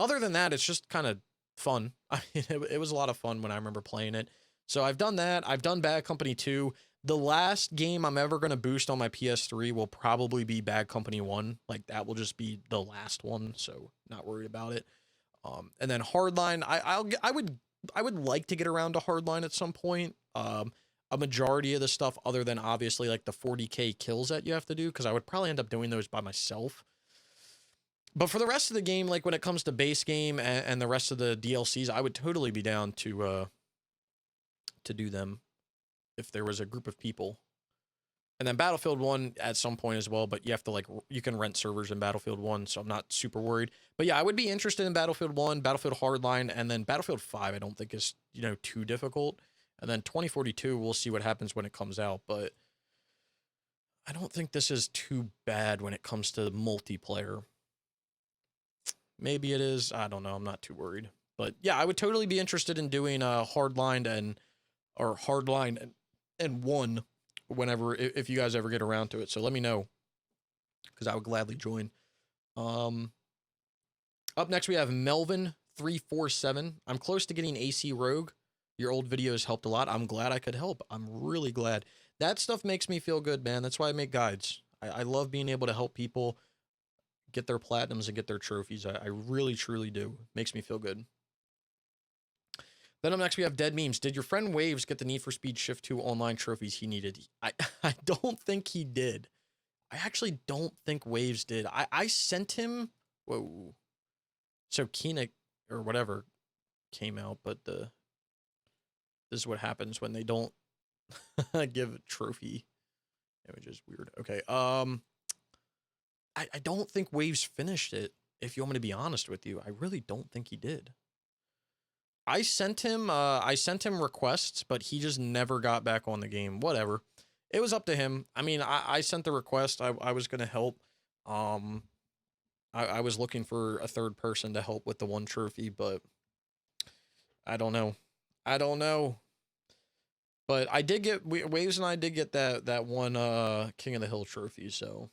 other than that, it's just kind of fun. I mean, it was a lot of fun when I remember playing it. So I've done that. I've done Bad Company 2. The last game I'm ever going to boost on my PS3 will probably be Bad Company 1. Like that will just be the last one. So not worried about it. And then Hardline, I would like to get around to Hardline at some point. A majority of the stuff other than obviously like the 40k kills that you have to do, because I would probably end up doing those by myself. But for the rest of the game, like when it comes to base game and the rest of the DLCs, I would totally be down to do them if there was a group of people. And then Battlefield 1 at some point as well, but you have to like, you can rent servers in Battlefield 1, so I'm not super worried. But yeah, I would be interested in Battlefield 1, Battlefield Hardline, and then Battlefield 5 I don't think is, you know, too difficult. And then 2042, we'll see what happens when it comes out, but I don't think this is too bad when it comes to multiplayer. Maybe it is, I don't know, I'm not too worried. But yeah, I would totally be interested in doing Hardline and 1 whenever, if you guys ever get around to it. So let me know, because I would gladly join. Up next we have Melvin347. I'm close to getting AC Rogue. Your old videos helped a lot. I'm glad I could help. I'm really glad. That stuff makes me feel good, man. That's why I make guides. I love being able to help people get their platinums and get their trophies. I really, truly do. Makes me feel good. Then up next, we have Dead Memes. Did your friend Waves get the Need for Speed Shift 2 online trophies he needed? I don't think he did. I actually don't think Waves did. I sent him... Whoa. So Keena, or whatever, came out, but this is what happens when they don't give a trophy images. Weird. Okay. I don't think Waves finished it. If you want me to be honest with you, I really don't think he did. I sent him requests, but he just never got back on the game. Whatever. It was up to him. I mean, I sent the request. I was gonna help. I was looking for a third person to help with the one trophy, but I don't know. I don't know. But I did get Waves, and I did get that one King of the Hill trophy. So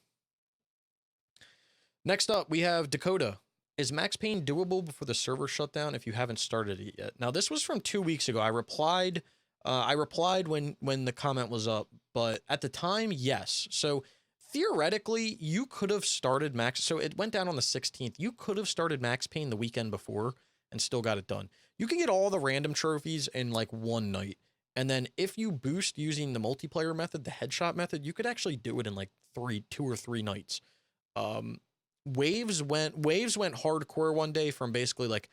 next up, we have Dakota. Is Max Payne doable before the server shut down if you haven't started it yet? Now, this was from 2 weeks ago. I replied when the comment was up, but at the time, yes. So theoretically, you could have started Max. So it went down on the 16th. You could have started Max Payne the weekend before and still got it done. You can get all the random trophies in like one night. And then if you boost using the multiplayer method, the headshot method, you could actually do it in like 2 or 3 nights. Waves went hardcore one day from basically like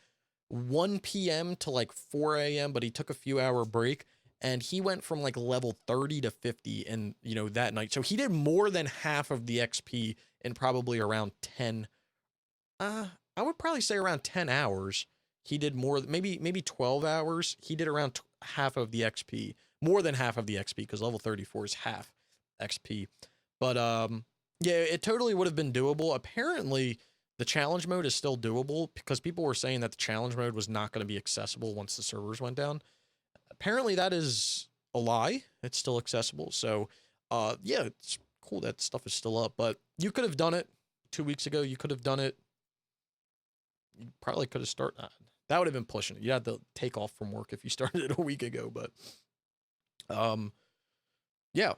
1 p.m. to like 4 a.m., but he took a few hour break, and he went from like level 30 to 50 in, that night. So he did more than half of the XP in probably around 10. I would probably say around 10 hours. He did more, maybe 12 hours. He did around half of the XP, more than half of the XP, because level 34 is half XP. But yeah, it totally would have been doable. Apparently, the challenge mode is still doable, because people were saying that the challenge mode was not going to be accessible once the servers went down. Apparently, that is a lie. It's still accessible. So, yeah, it's cool that stuff is still up. But you could have done it 2 weeks ago. You could have done it. You probably could have started. That would have been pushing it. You had to take off from work if you started it a week ago. But, yeah.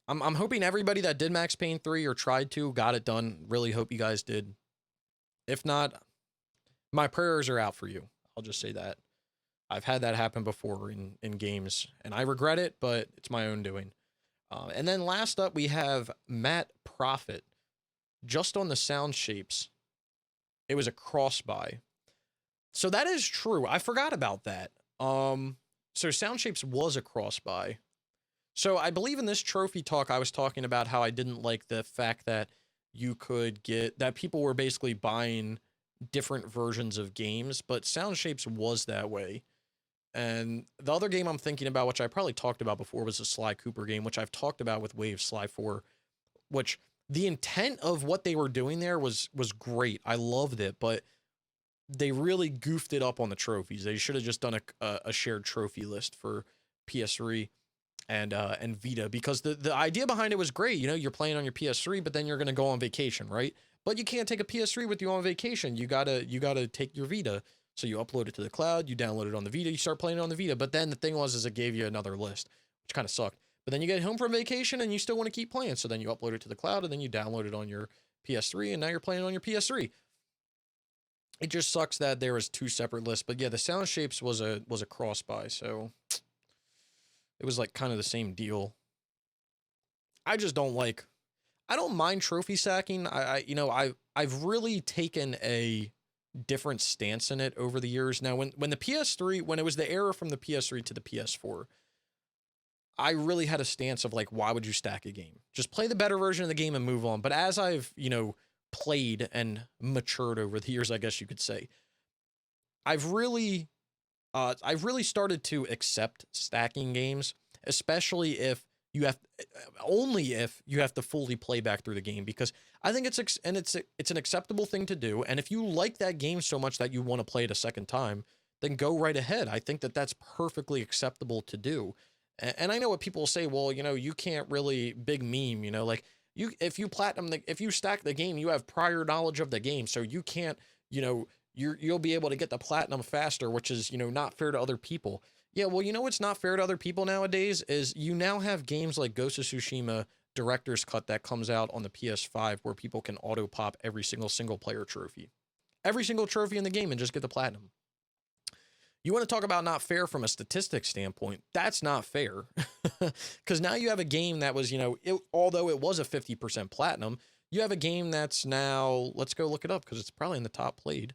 I'm hoping everybody that did Max Payne 3 or tried to got it done. Really hope you guys did. If not, my prayers are out for you. I'll just say that. I've had that happen before in games, and I regret it, but it's my own doing. And then last up, we have Matt Profit. Just on the sound shapes, it was a cross-buy. So that is true. I forgot about that. So sound shapes was a cross-buy. So I believe in this trophy talk, I was talking about how I didn't like the fact that you could that people were basically buying different versions of games, but Sound Shapes was that way. And the other game I'm thinking about, which I probably talked about before, was the Sly Cooper game, which I've talked about with Wave Sly 4, which the intent of what they were doing there was great. I loved it, but they really goofed it up on the trophies. They should have just done a shared trophy list for PS3 and Vita, because the idea behind it was great. You're playing on your PS3, but then you're going to go on vacation, right? But you can't take a PS3 with you on vacation. You gotta take your Vita. So you upload it to the cloud, you download it on the Vita, you start playing it on the Vita. But then the thing was, is it gave you another list, which kind of sucked. But then you get home from vacation and you still want to keep playing. So then you upload it to the cloud and then you download it on your PS3, and now you're playing on your PS3. It just sucks that there was 2 separate lists. But yeah, the Sound Shapes was a cross buy, so it was like kind of the same deal. I just don't I don't mind trophy stacking. I've really taken a different stance in it over the years. Now, when the PS3, when it was the era from the PS3 to the PS4, I really had a stance of why would you stack a game? Just play the better version of the game and move on. But as I've, played and matured over the years, I guess you could say, I've really started to accept stacking games, especially if you have to fully play back through the game, because I think it's an acceptable thing to do. And if you like that game so much that you want to play it a second time, then go right ahead. I think that that's perfectly acceptable to do. And I know what people say, well, you can't really, big meme, if you stack the game, you have prior knowledge of the game. So you can't, you'll be able to get the platinum faster, which is, not fair to other people. Yeah, well, what's not fair to other people nowadays is you now have games like Ghost of Tsushima Director's Cut that comes out on the PS5, where people can auto pop every single player trophy. Every single trophy in the game and just get the platinum. You want to talk about not fair from a statistics standpoint? That's not fair. Because now you have a game that was, although it was a 50% platinum, you have a game that's now, let's go look it up because it's probably in the top played.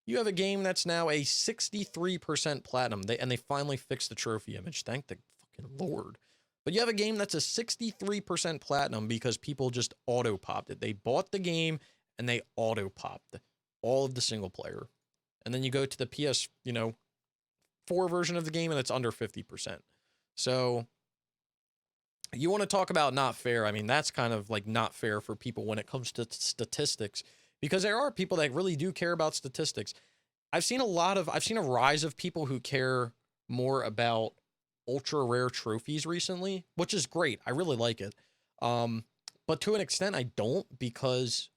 You have a game that's now a 63% platinum. They finally fixed the trophy image. Thank the fucking Lord. But you have a game that's a 63% platinum because people just auto popped it. They bought the game and they auto popped all of the single player. And then you go to the PS, 4 version of the game and it's under 50%. So you want to talk about not fair. I mean, that's kind of like not fair for people when it comes to statistics, because there are people that really do care about statistics. I've seen a rise of people who care more about ultra rare trophies recently, which is great. I really like it. But to an extent I don't, because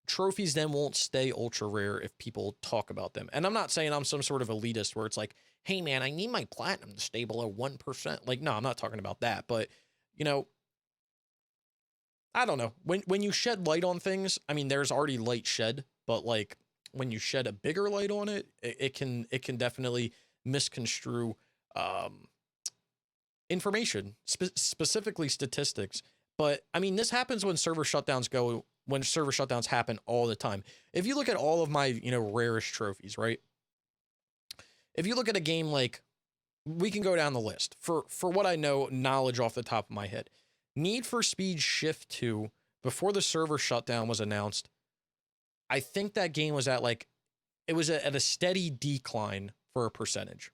trophies then won't stay ultra rare if people talk about them. And I'm not saying I'm some sort of elitist where it's like, hey man, I need my platinum to stay below 1%. Like, no, I'm not talking about that. But, I don't know. When you shed light on things, I mean, there's already light shed, but like when you shed a bigger light on it, it can definitely misconstrue information, specifically statistics. But I mean, this happens when server shutdowns happen all the time. If you look at all of my, rarest trophies, right? If you look at a game like, we can go down the list for what I know, knowledge off the top of my head. Need for Speed Shift 2, before the server shutdown was announced, I think that game was at a steady decline for a percentage.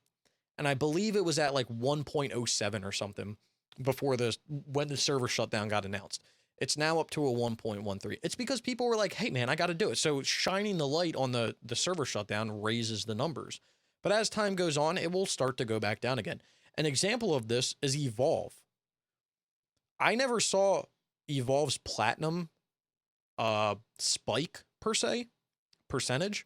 And I believe it was at like 1.07 or something when the server shutdown got announced. It's now up to a 1.13. It's because people were like, hey man, I got to do it. So shining the light on the server shutdown raises the numbers. But as time goes on, it will start to go back down again. An example of this is Evolve. I never saw Evolve's platinum spike per se, percentage.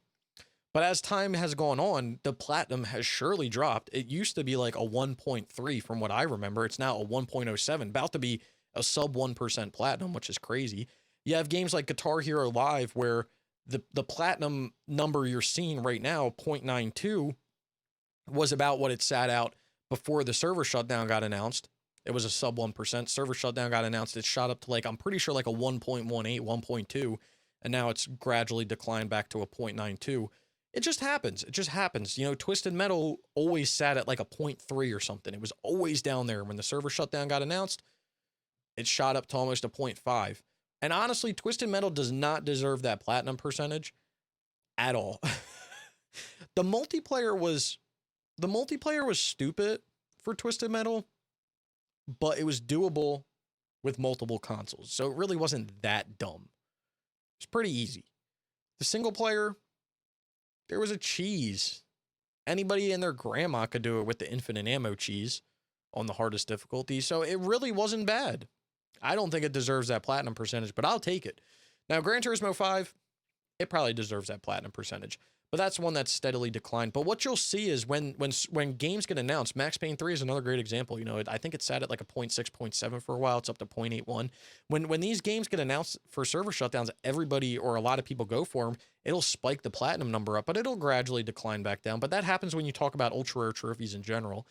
But as time has gone on, the platinum has surely dropped. It used to be like a 1.3 from what I remember. It's now a 1.07, about to be a sub 1% platinum, which is crazy. You have games like Guitar Hero Live where the platinum number you're seeing right now, 0.92, was about what it sat out before the server shutdown got announced. It was a sub 1%. Server shutdown got announced. It shot up to I'm pretty sure like a 1.18, 1.2. And now it's gradually declined back to a 0.92. It just happens. Twisted Metal always sat at like a 0.3 or something. It was always down there. When the server shutdown got announced, it shot up to almost a 0.5. And honestly, Twisted Metal does not deserve that platinum percentage at all. The multiplayer was stupid for Twisted Metal, but it was doable with multiple consoles. So it really wasn't that dumb. It's pretty easy. The single player, there was a cheese. Anybody and their grandma could do it with the infinite ammo cheese on the hardest difficulty. So it really wasn't bad. I don't think it deserves that platinum percentage, but I'll take it. Now, Gran Turismo 5, it probably deserves that platinum percentage, but that's one that's steadily declined. But what you'll see is when games get announced, Max Payne 3 is another great example. I think it sat at like a 0.6, 0.7 for a while. It's up to 0.81. When these games get announced for server shutdowns, everybody or a lot of people go for them. It'll spike the platinum number up, but it'll gradually decline back down. But that happens when you talk about ultra rare trophies in general.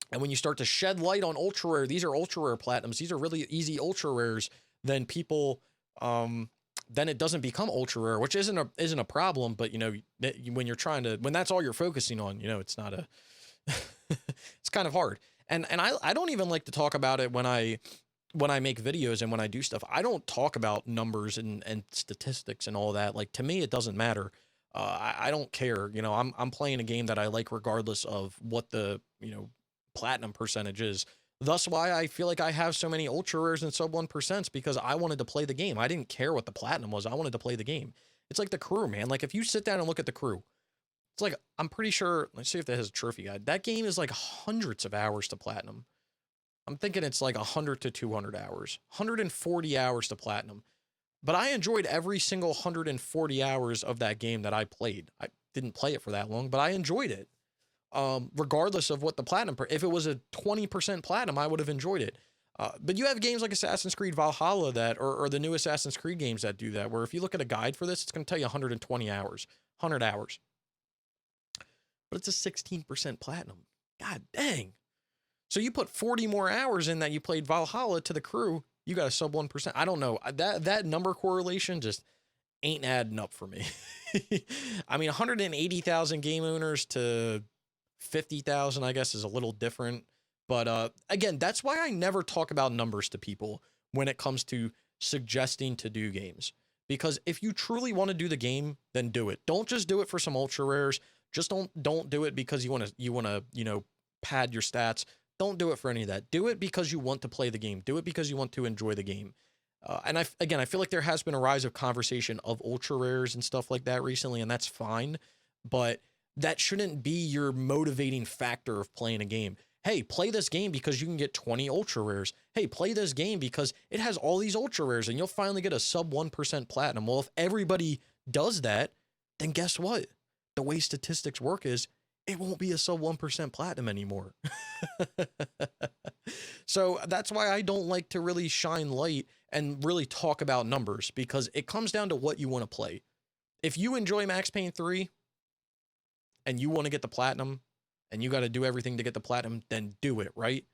And when you start to shed light on ultra rare, these are ultra rare platinums. These are really easy ultra rares. Then people, then it doesn't become ultra rare, which isn't a problem. But when that's all you're focusing on, it's not it's kind of hard. And I don't even like to talk about it when I make videos and when I do stuff. I don't talk about numbers and statistics and all that. Like, to me, it doesn't matter. I don't care. I'm playing a game that I like regardless of what the platinum percentage is. Thus why I feel like I have so many ultra rares and sub 1%, because I wanted to play the game. I didn't care what the platinum was. I wanted to play the game. It's like the Crew, man. Like, if you sit down and look at the Crew, it's like, I'm pretty sure, let's see if that has a trophy guide. That game is like hundreds of hours to platinum. I'm thinking it's like 100 to 200 hours, 140 hours to platinum. But I enjoyed every single 140 hours of that game that I played. I didn't play it for that long, but I enjoyed it. Regardless of what the platinum, if it was a 20% platinum, I would have enjoyed it. But you have games like Assassin's Creed Valhalla or the new Assassin's Creed games that do that, where if you look at a guide for this, it's going to tell you 120 hours, 100 hours. But it's a 16% platinum. God dang. So you put 40 more hours in that you played Valhalla to the Crew, you got a sub 1%. I don't know. That number correlation just, ain't adding up for me. I mean, 180,000 game owners to 50,000, I guess, is a little different. But again, that's why I never talk about numbers to people when it comes to suggesting to do games. Because if you truly want to do the game, then do it. Don't just do it for some ultra rares. Just don't do it because you want to, pad your stats. Don't do it for any of that. Do it because you want to play the game. Do it because you want to enjoy the game. And I feel like there has been a rise of conversation of ultra rares and stuff like that recently, and that's fine. But that shouldn't be your motivating factor of playing a game. Hey, play this game because you can get 20 ultra rares. Hey, play this game because it has all these ultra rares and you'll finally get a sub 1% platinum. Well, if everybody does that, then guess what? The way statistics work is it won't be a sub 1% platinum anymore. So that's why I don't like to really shine light and really talk about numbers, because it comes down to what you want to play. If you enjoy Max Payne 3 and you want to get the platinum and you got to do everything to get the platinum, then do it, right?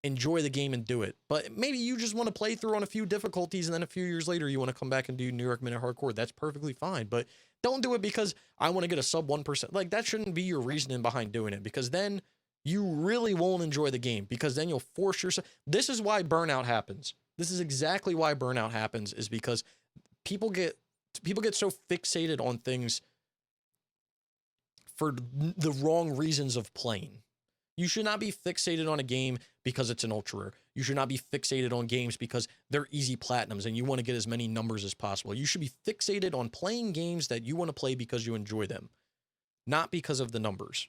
Enjoy the game and do it. But maybe you just want to play through on a few difficulties and then a few years later you want to come back and do New York Minute Hardcore. That's perfectly fine. But don't do it because I want to get a sub 1%. Like, that shouldn't be your reasoning behind doing it, because then you really won't enjoy the game, because then you'll force yourself. This is why burnout happens. This is exactly why burnout happens, is because people get so fixated on things for the wrong reasons of playing. You should not be fixated on a game because it's an ultra rare. You should not be fixated on games because they're easy platinums and you want to get as many numbers as possible. You should be fixated on playing games that you want to play because you enjoy them, not because of the numbers.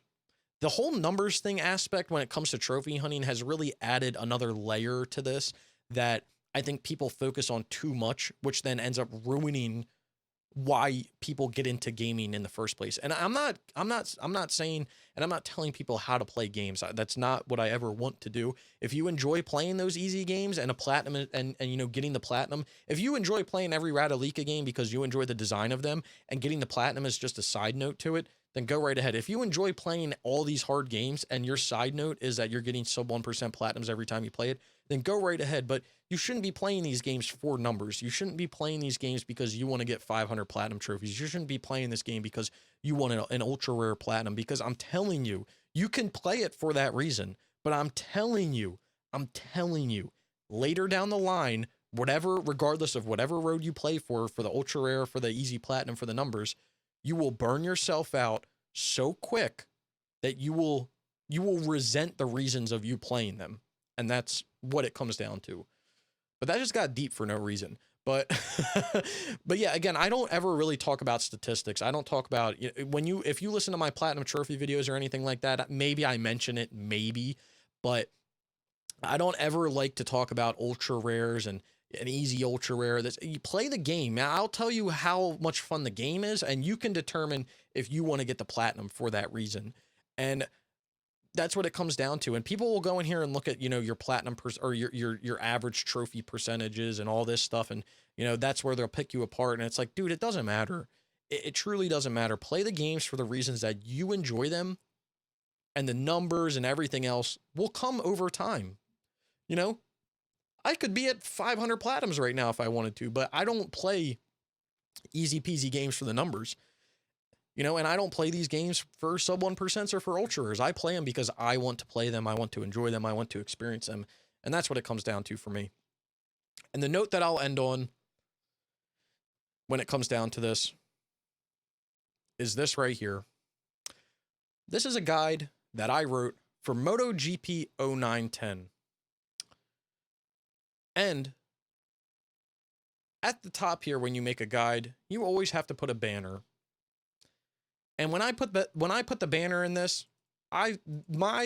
The whole numbers thing aspect when it comes to trophy hunting has really added another layer to this that I think people focus on too much, which then ends up ruining why people get into gaming in the first place. And I'm not saying, and I'm not telling people how to play games. That's not what I ever want to do. If you enjoy playing those easy games and a platinum and getting the platinum, if you enjoy playing every Radalika game because you enjoy the design of them and getting the platinum is just a side note to it, then go right ahead. If you enjoy playing all these hard games and your side note is that you're getting sub 1% platinums every time you play it, then go right ahead. But you shouldn't be playing these games for numbers. You shouldn't be playing these games because you want to get 500 platinum trophies. You shouldn't be playing this game because you want an ultra rare platinum, because I'm telling you, you can play it for that reason. But I'm telling you, later down the line, regardless of whatever road you play for the ultra rare, for the easy platinum, for the numbers, you will burn yourself out so quick that you will resent the reasons of you playing them. And that's what it comes down to. But that just got deep for no reason. But but yeah, again, I don't ever really talk about statistics. I don't talk about, if you listen to my platinum trophy videos or anything like that, maybe I mention it, maybe, but I don't ever like to talk about ultra rares and an easy ultra rare. You play the game. Now, I'll tell you how much fun the game is, and you can determine if you want to get the platinum for that reason. And that's what it comes down to. And people will go in here and look at, your platinum or your average trophy percentages and all this stuff. And, that's where they'll pick you apart. And it's like, dude, it doesn't matter. It truly doesn't matter. Play the games for the reasons that you enjoy them, and the numbers and everything else will come over time. I could be at 500 platinums right now if I wanted to, but I don't play easy peasy games for the numbers. And I don't play these games for sub 1% or for ultra rares. I play them because I want to play them. I want to enjoy them. I want to experience them. And that's what it comes down to for me. And the note that I'll end on when it comes down to this is this right here. This is a guide that I wrote for MotoGP 0910. And at the top here, when you make a guide, you always have to put a banner. And when I put the banner in this, my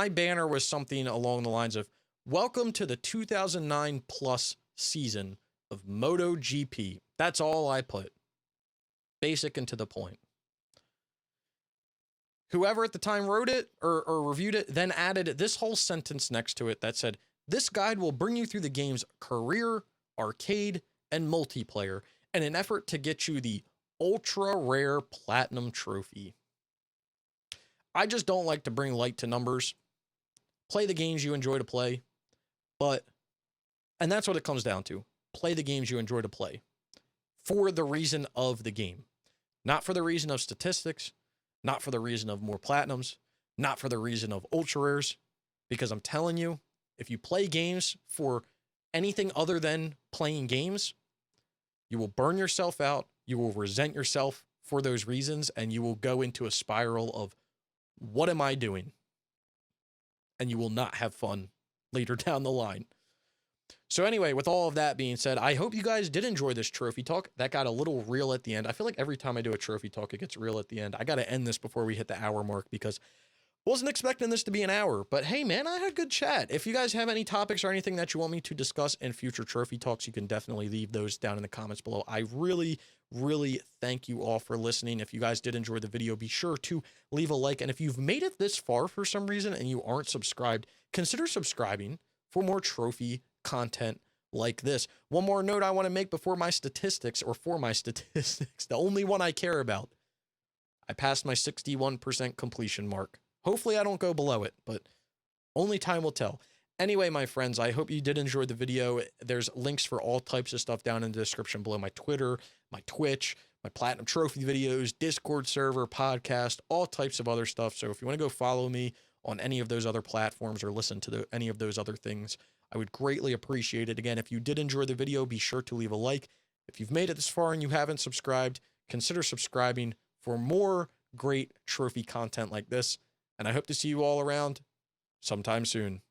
banner was something along the lines of, "Welcome to the 2009 plus season of MotoGP." That's all I put. Basic and to the point. Whoever at the time wrote it or reviewed it then added this whole sentence next to it that said, "This guide will bring you through the game's career, arcade, and multiplayer in an effort to get you the ultra rare platinum trophy." I just don't like to bring light to numbers. Play the games you enjoy to play. And that's what it comes down to. play the games you enjoy to play for the reason of the game, not for the reason of statistics, not for the reason of more platinums, not for the reason of ultra rares, because I'm telling you, if you play games for anything other than playing games, you will burn yourself out, you will resent yourself for those reasons, and you will go into a spiral of, what am I doing? And you will not have fun later down the line. So anyway, with all of that being said, I hope you guys did enjoy this trophy talk. That got a little real at the end. I feel like every time I do a trophy talk, it gets real at the end. I got to end this before we hit the hour mark because wasn't expecting this to be an hour, but hey, man, I had a good chat. If you guys have any topics or anything that you want me to discuss in future trophy talks, you can definitely leave those down in the comments below. I really, really thank you all for listening. If you guys did enjoy the video, be sure to leave a like. And if you've made it this far for some reason and you aren't subscribed, consider subscribing for more trophy content like this. One more note I want to make before my statistics, or for my statistics, the only one I care about. I passed my 61% completion mark. Hopefully I don't go below it, but only time will tell. Anyway, my friends, I hope you did enjoy the video. There's links for all types of stuff down in the description below. My Twitter, my Twitch, my Platinum Trophy videos, Discord server, podcast, all types of other stuff. So if you want to go follow me on any of those other platforms or listen to any of those other things, I would greatly appreciate it. Again, if you did enjoy the video, be sure to leave a like. If you've made it this far and you haven't subscribed, consider subscribing for more great trophy content like this. And I hope to see you all around sometime soon.